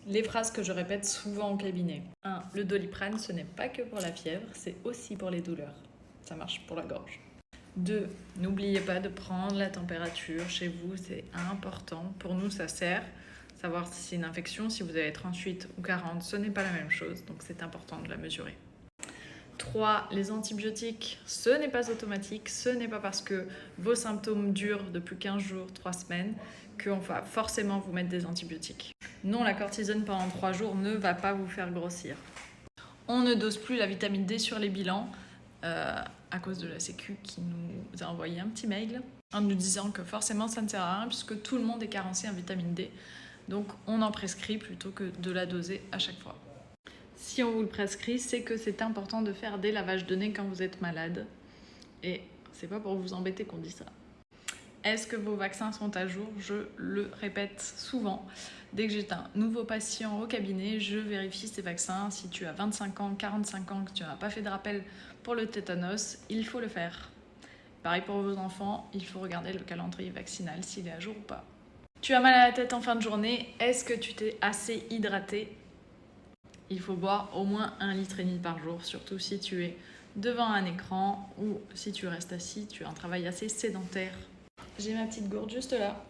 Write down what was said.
Les phrases que je répète souvent au cabinet. 1. Le Doliprane, ce n'est pas que pour la fièvre, c'est aussi pour les douleurs. Ça marche pour la gorge. 2. N'oubliez pas de prendre la température chez vous, c'est important. Pour nous, ça sert. Savoir si c'est une infection, si vous avez 38 ou 40, ce n'est pas la même chose, donc c'est important de la mesurer. 3. Les antibiotiques, ce n'est pas automatique, ce n'est pas parce que vos symptômes durent depuis 15 jours, 3 semaines, qu'on va forcément vous mettre des antibiotiques. Non, la cortisone pendant 3 jours ne va pas vous faire grossir. On ne dose plus la vitamine D sur les bilans à cause de la Sécu qui nous a envoyé un petit mail en nous disant que forcément ça ne sert à rien puisque tout le monde est carencé en vitamine D. Donc on en prescrit plutôt que de la doser à chaque fois. Si on vous le prescrit, c'est que c'est important de faire des lavages de nez quand vous êtes malade. Et c'est pas pour vous embêter qu'on dit ça. Est-ce que vos vaccins sont à jour? Je le répète souvent. Dès que j'ai un nouveau patient au cabinet, je vérifie ses vaccins. Si tu as 25 ans, 45 ans, que tu n'as pas fait de rappel pour le tétanos, il faut le faire. Pareil pour vos enfants, il faut regarder le calendrier vaccinal s'il est à jour ou pas. Tu as mal à la tête en fin de journée, est-ce que tu t'es assez hydraté? Il faut boire au moins 1,5 litre par jour, surtout si tu es devant un écran ou si tu restes assis, tu as un travail assez sédentaire. J'ai ma petite gourde juste là.